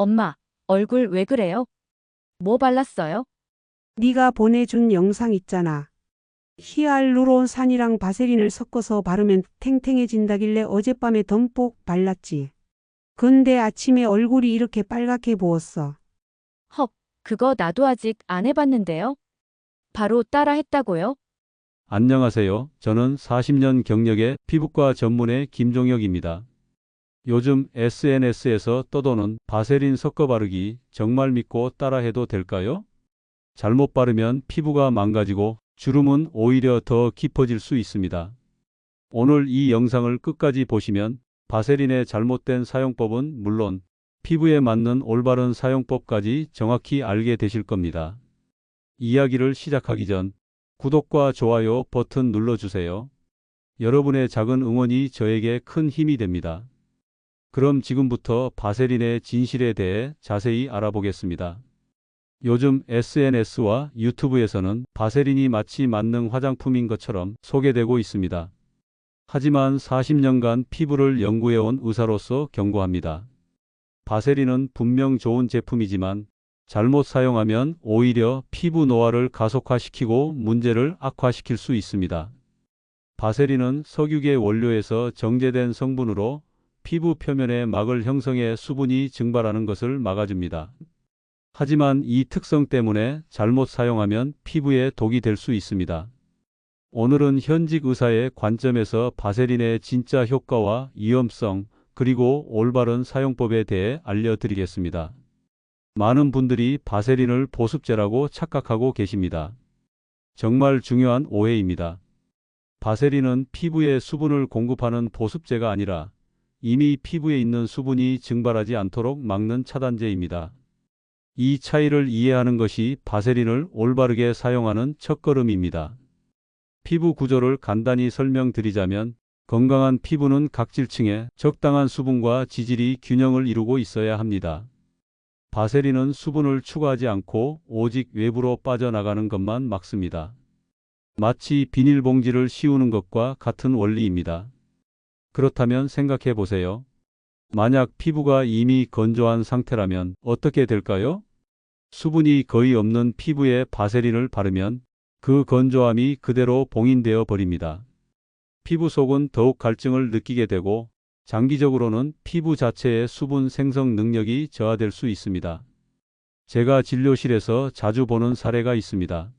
엄마, 얼굴 왜 그래요? 뭐 발랐어요? 네가 보내준 영상 있잖아. 히알루론산이랑 바세린을 섞어서 바르면 탱탱해진다길래 어젯밤에 듬뿍 발랐지. 근데 아침에 얼굴이 이렇게 빨갛게 부었어. 헉, 그거 나도 아직 안 해봤는데요. 바로 따라 했다고요? 안녕하세요. 저는 40년 경력의 피부과 전문의 김종혁입니다. 요즘 SNS에서 떠도는 바세린 섞어 바르기 정말 믿고 따라해도 될까요? 잘못 바르면 피부가 망가지고 주름은 오히려 더 깊어질 수 있습니다. 오늘 이 영상을 끝까지 보시면 바세린의 잘못된 사용법은 물론 피부에 맞는 올바른 사용법까지 정확히 알게 되실 겁니다. 이야기를 시작하기 전 구독과 좋아요 버튼 눌러주세요. 여러분의 작은 응원이 저에게 큰 힘이 됩니다. 그럼 지금부터 바세린의 진실에 대해 자세히 알아보겠습니다. 요즘 SNS와 유튜브에서는 바세린이 마치 만능 화장품인 것처럼 소개되고 있습니다. 하지만 40년간 피부를 연구해온 의사로서 경고합니다. 바세린은 분명 좋은 제품이지만 잘못 사용하면 오히려 피부 노화를 가속화시키고 문제를 악화시킬 수 있습니다. 바세린은 석유계 원료에서 정제된 성분으로 피부 표면에 막을 형성해 수분이 증발하는 것을 막아줍니다. 하지만 이 특성 때문에 잘못 사용하면 피부에 독이 될 수 있습니다. 오늘은 현직 의사의 관점에서 바세린의 진짜 효과와 위험성, 그리고 올바른 사용법에 대해 알려드리겠습니다. 많은 분들이 바세린을 보습제라고 착각하고 계십니다. 정말 중요한 오해입니다. 바세린은 피부에 수분을 공급하는 보습제가 아니라 이미 피부에 있는 수분이 증발하지 않도록 막는 차단제입니다. 이 차이를 이해하는 것이 바세린을 올바르게 사용하는 첫걸음입니다. 피부 구조를 간단히 설명드리자면 건강한 피부는 각질층에 적당한 수분과 지질이 균형을 이루고 있어야 합니다. 바세린은 수분을 추가하지 않고 오직 외부로 빠져나가는 것만 막습니다. 마치 비닐봉지를 씌우는 것과 같은 원리입니다. 그렇다면 생각해 보세요. 만약 피부가 이미 건조한 상태라면 어떻게 될까요? 수분이 거의 없는 피부에 바세린을 바르면 그 건조함이 그대로 봉인되어 버립니다. 피부 속은 더욱 갈증을 느끼게 되고 장기적으로는 피부 자체의 수분 생성 능력이 저하될 수 있습니다. 제가 진료실에서 자주 보는 사례가 있습니다.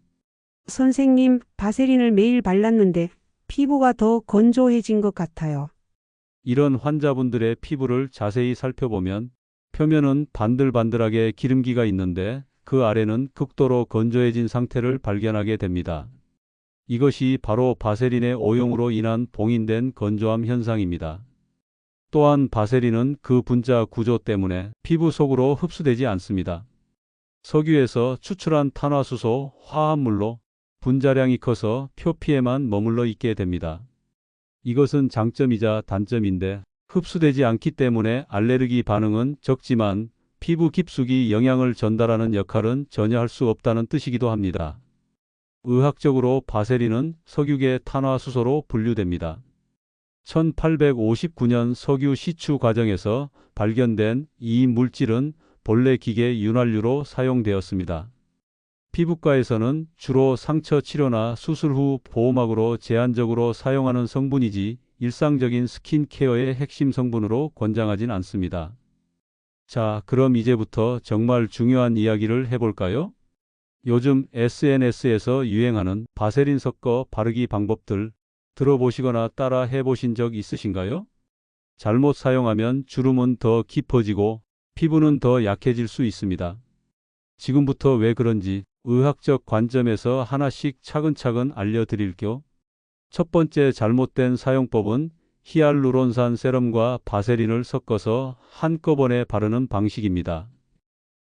선생님, 바세린을 매일 발랐는데 피부가 더 건조해진 것 같아요. 이런 환자분들의 피부를 자세히 살펴보면 표면은 반들반들하게 기름기가 있는데 그 아래는 극도로 건조해진 상태를 발견하게 됩니다. 이것이 바로 바세린의 오용으로 인한 봉인된 건조함 현상입니다. 또한 바세린은 그 분자 구조 때문에 피부 속으로 흡수되지 않습니다. 석유에서 추출한 탄화수소, 화합물로 분자량이 커서 표피에만 머물러 있게 됩니다. 이것은 장점이자 단점인데 흡수되지 않기 때문에 알레르기 반응은 적지만 피부 깊숙이 영양을 전달하는 역할은 전혀 할 수 없다는 뜻이기도 합니다. 의학적으로 바세린은 석유계 탄화수소로 분류됩니다. 1859년 석유 시추 과정에서 발견된 이 물질은 본래 기계 윤활유로 사용되었습니다. 피부과에서는 주로 상처 치료나 수술 후 보호막으로 제한적으로 사용하는 성분이지 일상적인 스킨케어의 핵심 성분으로 권장하진 않습니다. 자, 그럼 이제부터 정말 중요한 이야기를 해볼까요? 요즘 SNS에서 유행하는 바세린 섞어 바르기 방법들 들어보시거나 따라 해보신 적 있으신가요? 잘못 사용하면 주름은 더 깊어지고 피부는 더 약해질 수 있습니다. 지금부터 왜 그런지 의학적 관점에서 하나씩 차근차근 알려드릴게요. 첫 번째 잘못된 사용법은 히알루론산 세럼과 바세린을 섞어서 한꺼번에 바르는 방식입니다.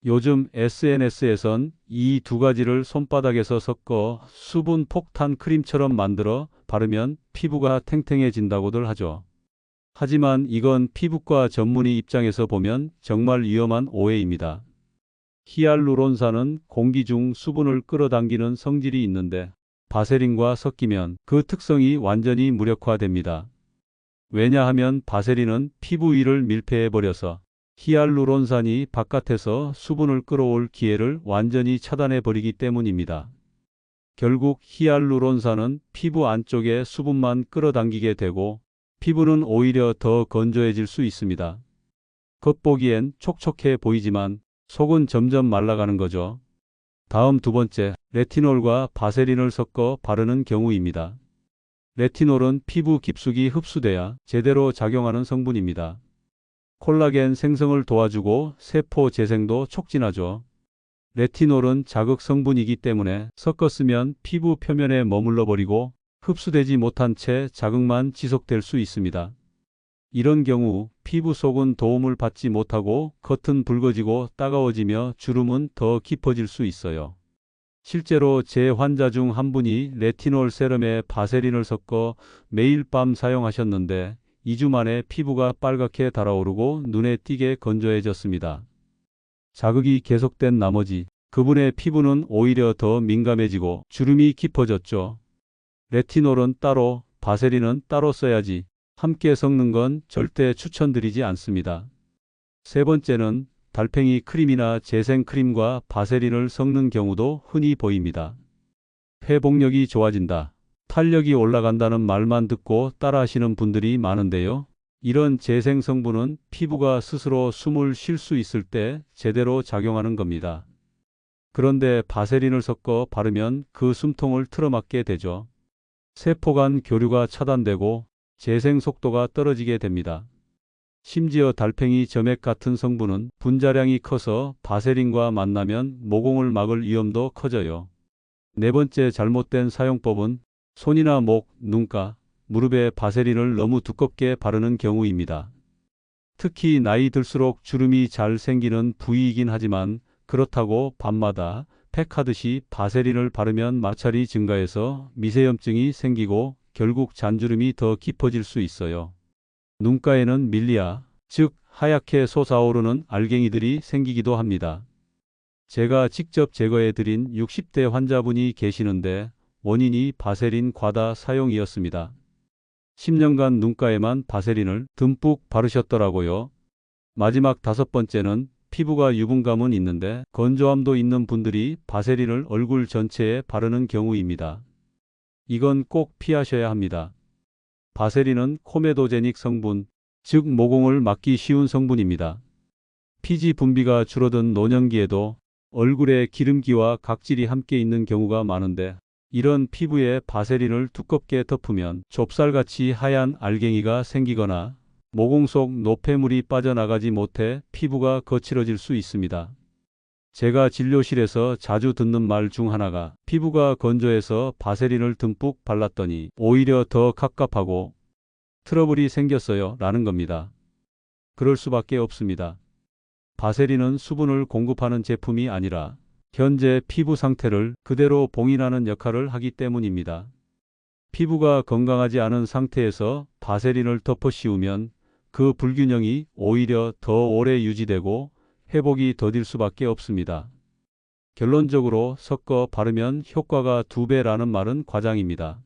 요즘 SNS에선 이 두 가지를 손바닥에서 섞어 수분 폭탄 크림처럼 만들어 바르면 피부가 탱탱해진다고들 하죠. 하지만 이건 피부과 전문의 입장에서 보면 정말 위험한 오해입니다. 히알루론산은 공기 중 수분을 끌어당기는 성질이 있는데 바세린과 섞이면 그 특성이 완전히 무력화됩니다. 왜냐하면 바세린은 피부 위를 밀폐해버려서 히알루론산이 바깥에서 수분을 끌어올 기회를 완전히 차단해 버리기 때문입니다. 결국 히알루론산은 피부 안쪽에 수분만 끌어당기게 되고 피부는 오히려 더 건조해질 수 있습니다. 겉보기엔 촉촉해 보이지만 속은 점점 말라가는 거죠. 다음 두 번째, 레티놀과 바세린을 섞어 바르는 경우입니다. 레티놀은 피부 깊숙이 흡수돼야 제대로 작용하는 성분입니다. 콜라겐 생성을 도와주고 세포 재생도 촉진하죠. 레티놀은 자극 성분이기 때문에 섞어 쓰면 피부 표면에 머물러 버리고 흡수되지 못한 채 자극만 지속될 수 있습니다. 이런 경우 피부 속은 도움을 받지 못하고 겉은 붉어지고 따가워지며 주름은 더 깊어질 수 있어요. 실제로 제 환자 중 한 분이 레티놀 세럼에 바세린을 섞어 매일 밤 사용하셨는데 2주 만에 피부가 빨갛게 달아오르고 눈에 띄게 건조해졌습니다. 자극이 계속된 나머지 그분의 피부는 오히려 더 민감해지고 주름이 깊어졌죠. 레티놀은 따로, 바세린은 따로 써야지 함께 섞는 건 절대 추천드리지 않습니다. 세 번째는 달팽이 크림이나 재생 크림과 바세린을 섞는 경우도 흔히 보입니다. 회복력이 좋아진다, 탄력이 올라간다는 말만 듣고 따라하시는 분들이 많은데요. 이런 재생 성분은 피부가 스스로 숨을 쉴 수 있을 때 제대로 작용하는 겁니다. 그런데 바세린을 섞어 바르면 그 숨통을 틀어막게 되죠. 세포 간 교류가 차단되고 재생 속도가 떨어지게 됩니다. 심지어 달팽이 점액 같은 성분은 분자량이 커서 바세린과 만나면 모공을 막을 위험도 커져요. 네 번째 잘못된 사용법은 손이나 목, 눈가, 무릎에 바세린을 너무 두껍게 바르는 경우입니다. 특히 나이 들수록 주름이 잘 생기는 부위이긴 하지만 그렇다고 밤마다 팩하듯이 바세린을 바르면 마찰이 증가해서 미세염증이 생기고 결국 잔주름이 더 깊어질 수 있어요. 눈가에는 밀리아, 즉 하얗게 솟아오르는 알갱이들이 생기기도 합니다. 제가 직접 제거해드린 60대 환자분이 계시는데 원인이 바세린 과다 사용이었습니다. 10년간 눈가에만 바세린을 듬뿍 바르셨더라고요. 마지막 다섯 번째는 피부가 유분감은 있는데 건조함도 있는 분들이 바세린을 얼굴 전체에 바르는 경우입니다. 이건 꼭 피하셔야 합니다. 바세린은 코메도제닉 성분, 즉 모공을 막기 쉬운 성분입니다. 피지 분비가 줄어든 노년기에도 얼굴에 기름기와 각질이 함께 있는 경우가 많은데 이런 피부에 바세린을 두껍게 덮으면 좁쌀같이 하얀 알갱이가 생기거나 모공 속 노폐물이 빠져나가지 못해 피부가 거칠어질 수 있습니다. 제가 진료실에서 자주 듣는 말 중 하나가 피부가 건조해서 바세린을 듬뿍 발랐더니 오히려 더 갑갑하고 트러블이 생겼어요 라는 겁니다. 그럴 수밖에 없습니다. 바세린은 수분을 공급하는 제품이 아니라 현재 피부 상태를 그대로 봉인하는 역할을 하기 때문입니다. 피부가 건강하지 않은 상태에서 바세린을 덮어 씌우면 그 불균형이 오히려 더 오래 유지되고 회복이 더딜 수밖에 없습니다. 결론적으로 섞어 바르면 효과가 2배라는 말은 과장입니다.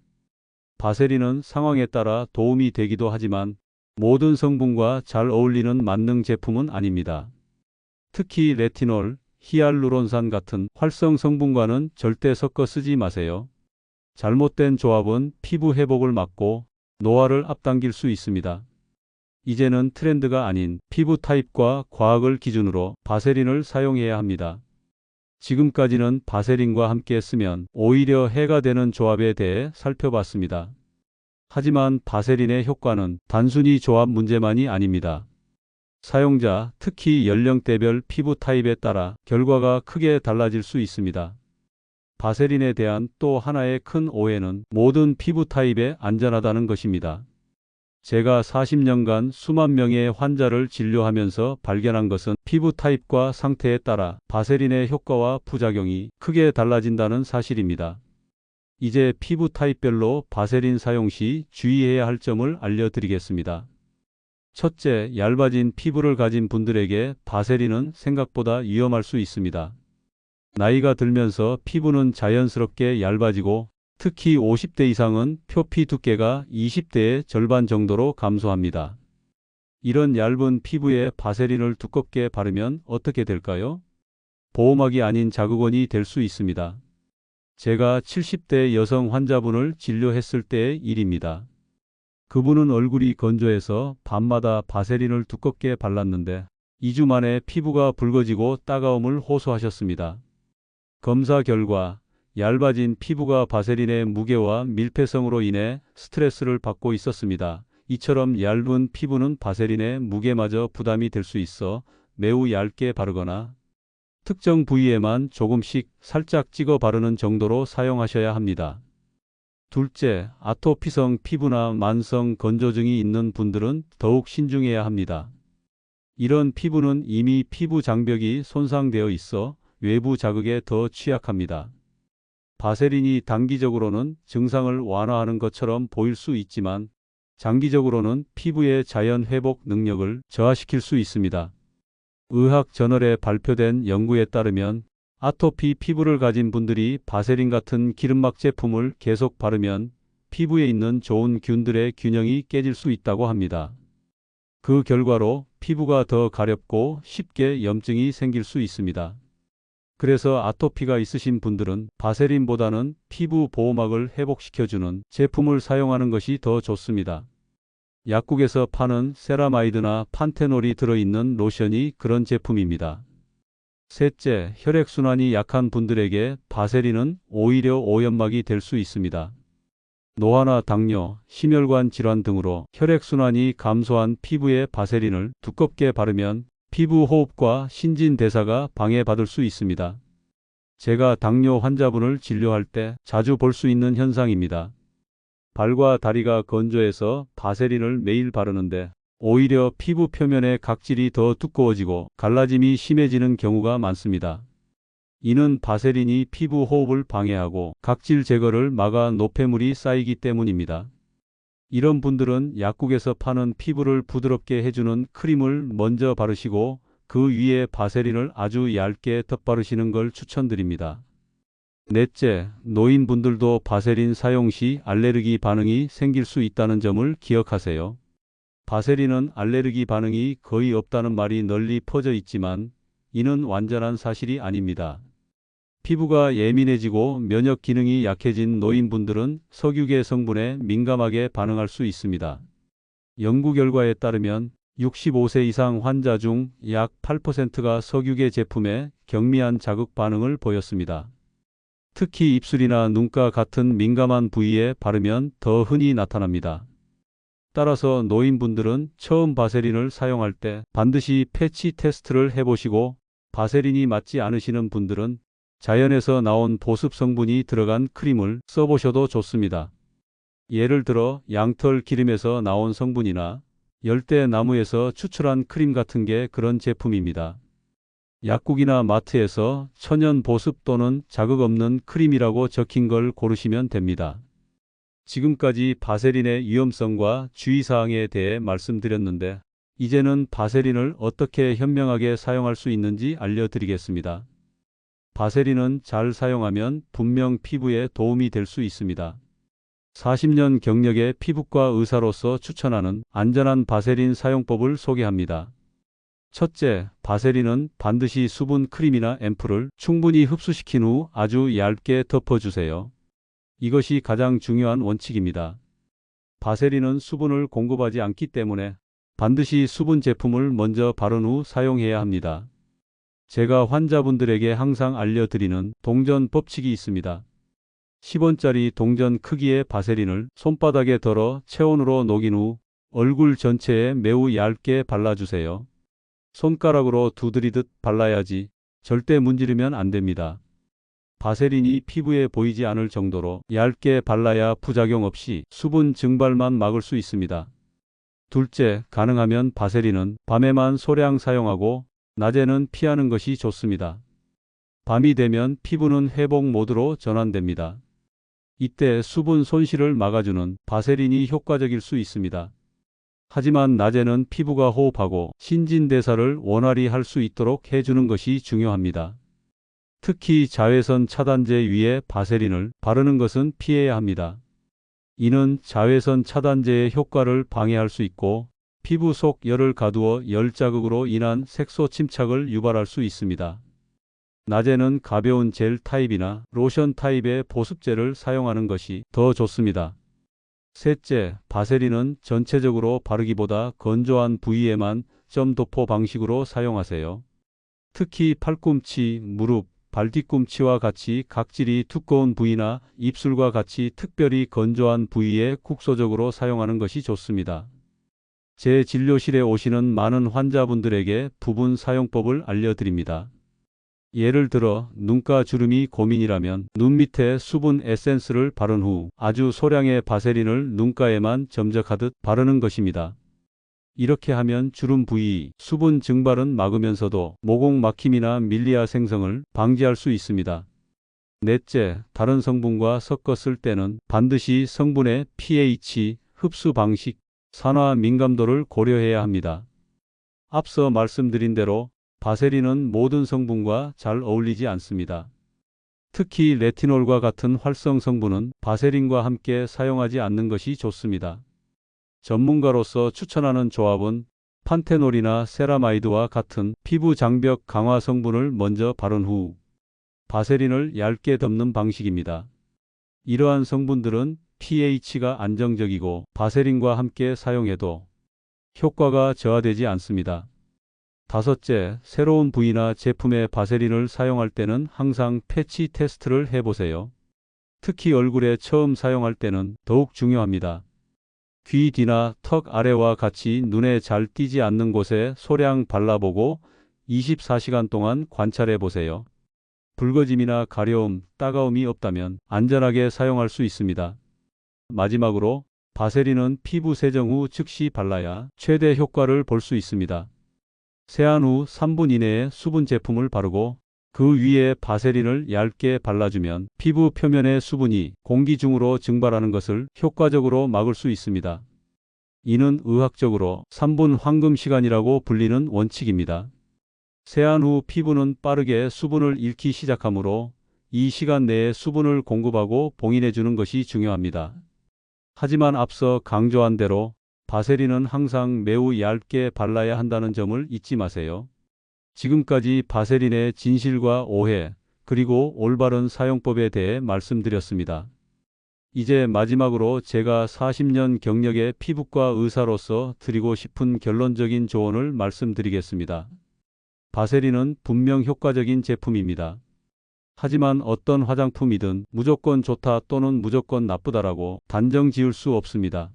바세린은 상황에 따라 도움이 되기도 하지만 모든 성분과 잘 어울리는 만능 제품은 아닙니다. 특히 레티놀, 히알루론산 같은 활성 성분과는 절대 섞어 쓰지 마세요. 잘못된 조합은 피부 회복을 막고 노화를 앞당길 수 있습니다. 이제는 트렌드가 아닌 피부 타입과 과학을 기준으로 바세린을 사용해야 합니다. 지금까지는 바세린과 함께 쓰면 오히려 해가 되는 조합에 대해 살펴봤습니다. 하지만 바세린의 효과는 단순히 조합 문제만이 아닙니다. 사용자, 특히 연령대별 피부 타입에 따라 결과가 크게 달라질 수 있습니다. 바세린에 대한 또 하나의 큰 오해는 모든 피부 타입에 안전하다는 것입니다. 제가 40년간 수만 명의 환자를 진료하면서 발견한 것은 피부 타입과 상태에 따라 바세린의 효과와 부작용이 크게 달라진다는 사실입니다. 이제 피부 타입별로 바세린 사용 시 주의해야 할 점을 알려드리겠습니다. 첫째, 얇아진 피부를 가진 분들에게 바세린은 생각보다 위험할 수 있습니다. 나이가 들면서 피부는 자연스럽게 얇아지고 특히 50대 이상은 표피 두께가 20대의 절반 정도로 감소합니다. 이런 얇은 피부에 바세린을 두껍게 바르면 어떻게 될까요? 보호막이 아닌 자극원이 될 수 있습니다. 제가 70대 여성 환자분을 진료했을 때의 일입니다. 그분은 얼굴이 건조해서 밤마다 바세린을 두껍게 발랐는데 2주 만에 피부가 붉어지고 따가움을 호소하셨습니다. 검사 결과 얇아진 피부가 바세린의 무게와 밀폐성으로 인해 스트레스를 받고 있었습니다. 이처럼 얇은 피부는 바세린의 무게마저 부담이 될 수 있어 매우 얇게 바르거나 특정 부위에만 조금씩 살짝 찍어 바르는 정도로 사용하셔야 합니다. 둘째, 아토피성 피부나 만성 건조증이 있는 분들은 더욱 신중해야 합니다. 이런 피부는 이미 피부 장벽이 손상되어 있어 외부 자극에 더 취약합니다. 바세린이 단기적으로는 증상을 완화하는 것처럼 보일 수 있지만 장기적으로는 피부의 자연 회복 능력을 저하시킬 수 있습니다. 의학 저널에 발표된 연구에 따르면 아토피 피부를 가진 분들이 바세린 같은 기름막 제품을 계속 바르면 피부에 있는 좋은 균들의 균형이 깨질 수 있다고 합니다. 그 결과로 피부가 더 가렵고 쉽게 염증이 생길 수 있습니다. 그래서 아토피가 있으신 분들은 바세린보다는 피부 보호막을 회복시켜주는 제품을 사용하는 것이 더 좋습니다. 약국에서 파는 세라마이드나 판테놀이 들어있는 로션이 그런 제품입니다. 셋째, 혈액순환이 약한 분들에게 바세린은 오히려 오염막이 될 수 있습니다. 노화나 당뇨, 심혈관 질환 등으로 혈액순환이 감소한 피부에 바세린을 두껍게 바르면 피부 호흡과 신진대사가 방해받을 수 있습니다. 제가 당뇨 환자분을 진료할 때 자주 볼 수 있는 현상입니다. 발과 다리가 건조해서 바세린을 매일 바르는데 오히려 피부 표면의 각질이 더 두꺼워지고 갈라짐이 심해지는 경우가 많습니다. 이는 바세린이 피부 호흡을 방해하고 각질 제거를 막아 노폐물이 쌓이기 때문입니다. 이런 분들은 약국에서 파는 피부를 부드럽게 해주는 크림을 먼저 바르시고 그 위에 바세린을 아주 얇게 덧바르시는 걸 추천드립니다. 넷째, 노인분들도 바세린 사용 시 알레르기 반응이 생길 수 있다는 점을 기억하세요. 바세린은 알레르기 반응이 거의 없다는 말이 널리 퍼져 있지만 이는 완전한 사실이 아닙니다. 피부가 예민해지고 면역 기능이 약해진 노인분들은 석유계 성분에 민감하게 반응할 수 있습니다. 연구 결과에 따르면 65세 이상 환자 중 약 8%가 석유계 제품에 경미한 자극 반응을 보였습니다. 특히 입술이나 눈가 같은 민감한 부위에 바르면 더 흔히 나타납니다. 따라서 노인분들은 처음 바세린을 사용할 때 반드시 패치 테스트를 해보시고 바세린이 맞지 않으시는 분들은 자연에서 나온 보습 성분이 들어간 크림을 써보셔도 좋습니다. 예를 들어 양털 기름에서 나온 성분이나 열대나무에서 추출한 크림 같은 게 그런 제품입니다. 약국이나 마트에서 천연 보습 또는 자극 없는 크림이라고 적힌 걸 고르시면 됩니다. 지금까지 바세린의 위험성과 주의사항에 대해 말씀드렸는데 이제는 바세린을 어떻게 현명하게 사용할 수 있는지 알려드리겠습니다. 바세린은 잘 사용하면 분명 피부에 도움이 될 수 있습니다. 40년 경력의 피부과 의사로서 추천하는 안전한 바세린 사용법을 소개합니다. 첫째, 바세린은 반드시 수분 크림이나 앰플을 충분히 흡수시킨 후 아주 얇게 덮어주세요. 이것이 가장 중요한 원칙입니다. 바세린은 수분을 공급하지 않기 때문에 반드시 수분 제품을 먼저 바른 후 사용해야 합니다. 제가 환자분들에게 항상 알려드리는 동전 법칙이 있습니다. 10원짜리 동전 크기의 바세린을 손바닥에 덜어 체온으로 녹인 후 얼굴 전체에 매우 얇게 발라주세요. 손가락으로 두드리듯 발라야지 절대 문지르면 안 됩니다. 바세린이 피부에 보이지 않을 정도로 얇게 발라야 부작용 없이 수분 증발만 막을 수 있습니다. 둘째, 가능하면 바세린은 밤에만 소량 사용하고 낮에는 피하는 것이 좋습니다. 밤이 되면 피부는 회복 모드로 전환됩니다. 이때 수분 손실을 막아주는 바세린이 효과적일 수 있습니다. 하지만 낮에는 피부가 호흡하고 신진대사를 원활히 할 수 있도록 해주는 것이 중요합니다. 특히 자외선 차단제 위에 바세린을 바르는 것은 피해야 합니다. 이는 자외선 차단제의 효과를 방해할 수 있고 피부 속 열을 가두어 열 자극으로 인한 색소 침착을 유발할 수 있습니다. 낮에는 가벼운 젤 타입이나 로션 타입의 보습제를 사용하는 것이 더 좋습니다. 셋째, 바세린은 전체적으로 바르기보다 건조한 부위에만 점 도포 방식으로 사용하세요. 특히 팔꿈치, 무릎, 발뒤꿈치와 같이 각질이 두꺼운 부위나 입술과 같이 특별히 건조한 부위에 국소적으로 사용하는 것이 좋습니다. 제 진료실에 오시는 많은 환자분들에게 부분 사용법을 알려드립니다. 예를 들어 눈가 주름이 고민이라면 눈 밑에 수분 에센스를 바른 후 아주 소량의 바세린을 눈가에만 점적하듯 바르는 것입니다. 이렇게 하면 주름 부위, 수분 증발은 막으면서도 모공 막힘이나 밀리아 생성을 방지할 수 있습니다. 넷째, 다른 성분과 섞어 쓸 때는 반드시 성분의 pH, 흡수 방식, 산화 민감도를 고려해야 합니다. 앞서 말씀드린 대로 바세린은 모든 성분과 잘 어울리지 않습니다. 특히 레티놀과 같은 활성 성분은 바세린과 함께 사용하지 않는 것이 좋습니다. 전문가로서 추천하는 조합은 판테놀이나 세라마이드와 같은 피부 장벽 강화 성분을 먼저 바른 후 바세린을 얇게 덮는 방식입니다. 이러한 성분들은 pH가 안정적이고 바세린과 함께 사용해도 효과가 저하되지 않습니다. 다섯째, 새로운 부위나 제품에 바세린을 사용할 때는 항상 패치 테스트를 해보세요. 특히 얼굴에 처음 사용할 때는 더욱 중요합니다. 귀 뒤나 턱 아래와 같이 눈에 잘 띄지 않는 곳에 소량 발라보고 24시간 동안 관찰해 보세요. 붉어짐이나 가려움, 따가움이 없다면 안전하게 사용할 수 있습니다. 마지막으로 바세린은 피부 세정 후 즉시 발라야 최대 효과를 볼 수 있습니다. 세안 후 3분 이내에 수분 제품을 바르고 그 위에 바세린을 얇게 발라주면 피부 표면의 수분이 공기 중으로 증발하는 것을 효과적으로 막을 수 있습니다. 이는 의학적으로 3분 황금 시간이라고 불리는 원칙입니다. 세안 후 피부는 빠르게 수분을 잃기 시작하므로 이 시간 내에 수분을 공급하고 봉인해 주는 것이 중요합니다. 하지만 앞서 강조한 대로 바세린은 항상 매우 얇게 발라야 한다는 점을 잊지 마세요. 지금까지 바세린의 진실과 오해, 그리고 올바른 사용법에 대해 말씀드렸습니다. 이제 마지막으로 제가 40년 경력의 피부과 의사로서 드리고 싶은 결론적인 조언을 말씀드리겠습니다. 바세린은 분명 효과적인 제품입니다. 하지만 어떤 화장품이든 무조건 좋다 또는 무조건 나쁘다라고 단정 지을 수 없습니다.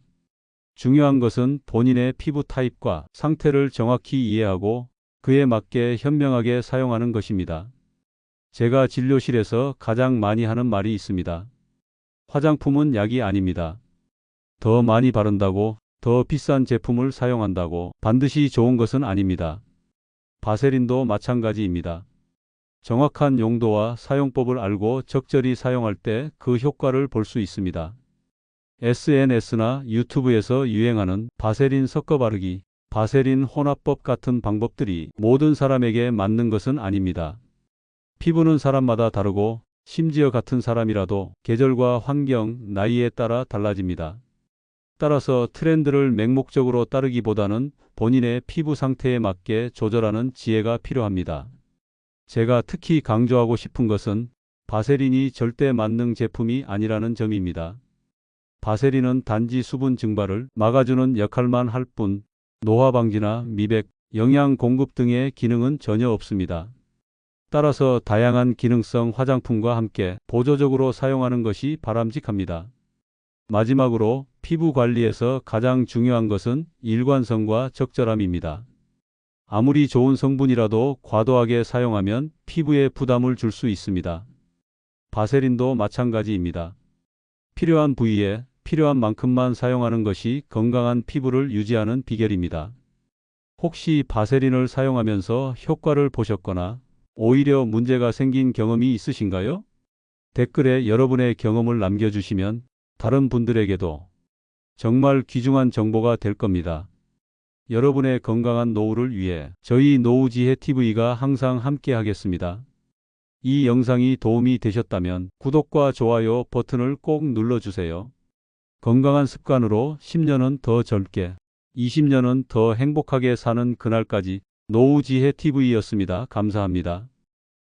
중요한 것은 본인의 피부 타입과 상태를 정확히 이해하고 그에 맞게 현명하게 사용하는 것입니다. 제가 진료실에서 가장 많이 하는 말이 있습니다. 화장품은 약이 아닙니다. 더 많이 바른다고, 더 비싼 제품을 사용한다고 반드시 좋은 것은 아닙니다. 바세린도 마찬가지입니다. 정확한 용도와 사용법을 알고 적절히 사용할 때 그 효과를 볼 수 있습니다. SNS나 유튜브에서 유행하는 바세린 섞어 바르기, 바세린 혼합법 같은 방법들이 모든 사람에게 맞는 것은 아닙니다. 피부는 사람마다 다르고 심지어 같은 사람이라도 계절과 환경, 나이에 따라 달라집니다. 따라서 트렌드를 맹목적으로 따르기보다는 본인의 피부 상태에 맞게 조절하는 지혜가 필요합니다. 제가 특히 강조하고 싶은 것은 바세린이 절대 만능 제품이 아니라는 점입니다. 바세린은 단지 수분 증발을 막아주는 역할만 할 뿐, 노화 방지나 미백, 영양 공급 등의 기능은 전혀 없습니다. 따라서 다양한 기능성 화장품과 함께 보조적으로 사용하는 것이 바람직합니다. 마지막으로 피부 관리에서 가장 중요한 것은 일관성과 적절함입니다. 아무리 좋은 성분이라도 과도하게 사용하면 피부에 부담을 줄 수 있습니다. 바세린도 마찬가지입니다. 필요한 부위에 필요한 만큼만 사용하는 것이 건강한 피부를 유지하는 비결입니다. 혹시 바세린을 사용하면서 효과를 보셨거나 오히려 문제가 생긴 경험이 있으신가요? 댓글에 여러분의 경험을 남겨주시면 다른 분들에게도 정말 귀중한 정보가 될 겁니다. 여러분의 건강한 노후를 위해 저희 노후지혜TV가 항상 함께 하겠습니다. 이 영상이 도움이 되셨다면 구독과 좋아요 버튼을 꼭 눌러주세요. 건강한 습관으로 10년은 더 젊게 20년은 더 행복하게 사는 그날까지 노후지혜 TV였습니다. 감사합니다.